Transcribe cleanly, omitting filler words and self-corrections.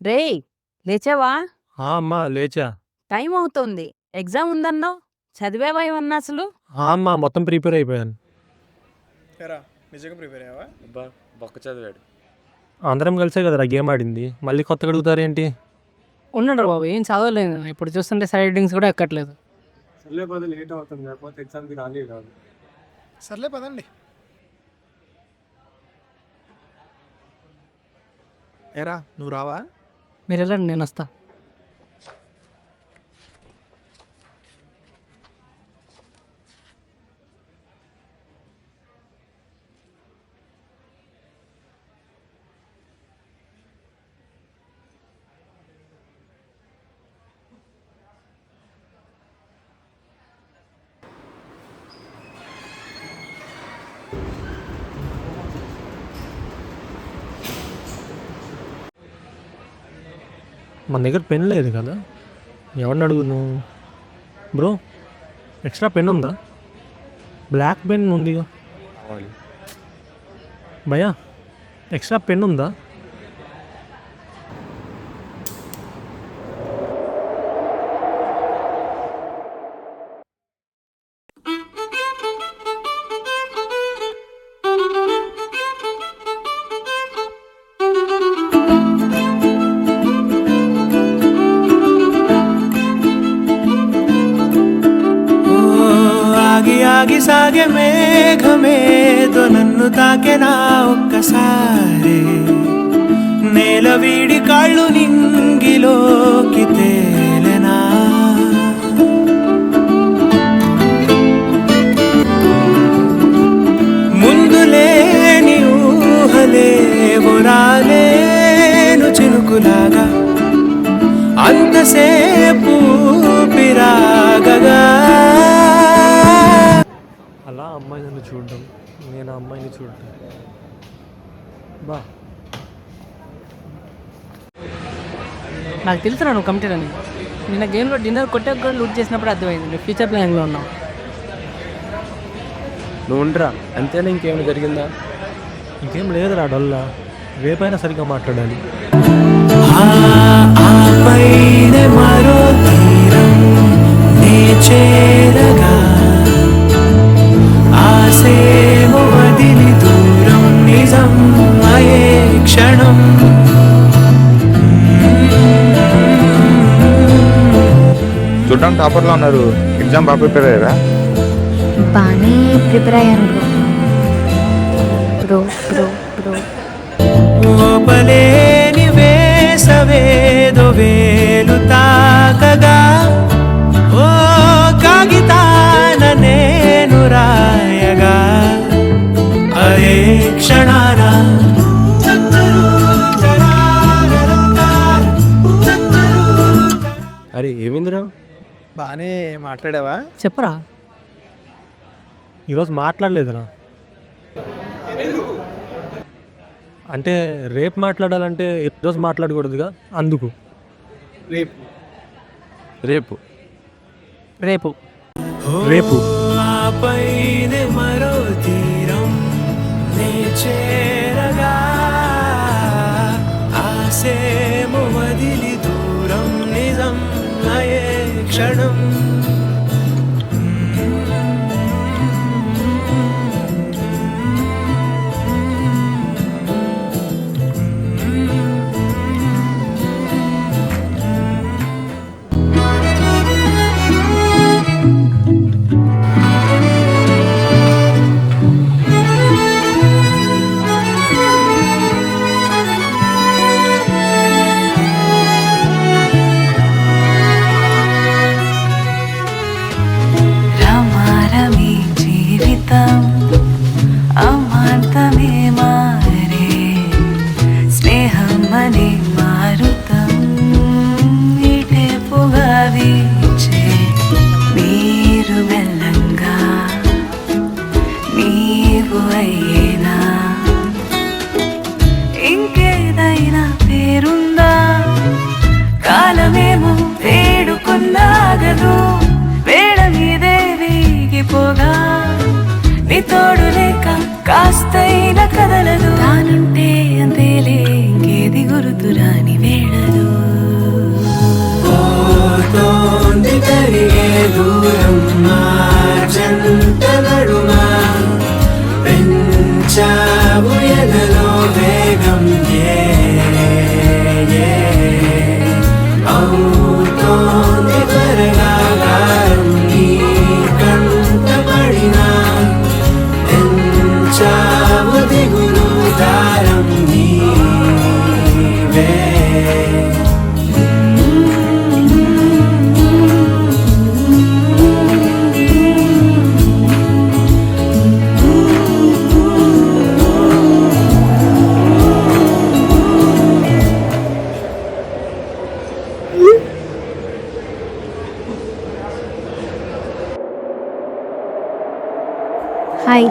రేయ్ లేచావా? అమ్మా లేచా. టైం అవుతుంది. ఎగ్జామ్ ఉందన్నావు, చదివావా ఏమన్నా అసలు? అమ్మా మొత్తం ప్రిపేర్ అయిపోయాను. నిజంగా ప్రిపేర్ అయ్యావా? బొక్క చదివాడు. అందరం కలిసే కదరా గేమ్ ఆడింది, మళ్ళీ కొత్తగా అడుగుతారేంటి? ఉన్నాడు బాబు, ఏం చదవలేదు. ఇప్పుడు చూస్తుంటే సైడ్ రీడింగ్స్ కూడా ఎక్కట్లేదు. సర్లే పద, లేట్ అవుతుంది, లేకపోతే ఎగ్జామ్కి రాని కాదు. సర్లే పదండి. ఏరా నువ్వు రావా? మీరు వెళ్ళండి, నేను వస్తా. మన దగ్గర పెన్ లేదు కదా, ఎవరిని అడుగును? బ్రో ఎక్స్ట్రా పెన్ ఉందా? బ్లాక్ పెన్ ఉంది భయ్యా, ఎక్స్ట్రా పెన్ ఉందా? ఆగి సాగే మేఘమేదో నన్ను తాకెనా ఒక్కసారి, నేల వీడి కాళ్ళు నింగిలోకి తేలెనా, ముందు లేని ఊహలేవో రాలేను చినుకులాగా, అంతసేపు పిరాగగా. అలా అమ్మాయి నన్ను చూడడం, నేను ఆ అమ్మాయిని చూడటం. బా నాకు తెలుసురా నువ్వు కమిటెడ్ అని. నిన్న గేమ్లో డిన్నర్ కొట్టే కూడా లూట్ చేసినప్పుడు అర్థమైంది నువ్వు ఫ్యూచర్ ప్లాన్లో ఉన్నావు. నువ్వు ఉండరా, అంతేనా? ఇంకేమైనా జరిగిందా? ఇంకేం లేదురా, డొల్లా. రేపైనా సరిగ్గా మాట్లాడాలి. మరో తీరం నే చేరగా, ఆసేమో వదిలి దూరం నిజం అయే క్షణం. చూడడానికి టాపర్లో ఉన్నారు, ఎగ్జామ్ బాగా ప్రిపేర్ అయ్యారా? బాగానే ప్రిపేర్ అయ్యాను బ్రో. బ్రో బ్రో ఓపలేని వేసవేదో వేలు తాకగా, ఓ కాగితాన నేను రాయగా, అదే క్షణాన అరే ఏమైందిరా? బాగానే మాట్లాడావా? చెప్పరా. ఈరోజు మాట్లాడలేదురా. అంటే రేపు మాట్లాడాలంటే ఈరోజు మాట్లాడకూడదుగా, అందుకు. రేపు రేపు రేపు రేపు ఆపైనే మరో తీరం నే చేరగా, ఆసేమో వదిలి దూరం నిజం అయే క్షణం. ఇంకేదైనా పేరుందా? కాలమేమో వేడుకున్నాగదు, వేళ మీదే వీగిపోగా, నీ తోడు లేక కాస్తైన కదలదు. తానుంటే అంతేలే, ఇంకేది గురుతురాని వేళలో పోతోంది కరిగే దూరం మార్చంత నడుమా పెంచావు ఎదలో వేగం అవుతోంది త్వరగా గారం నీ కంట పడినా పెంచావు దిగులు దారం నీవే హాయ్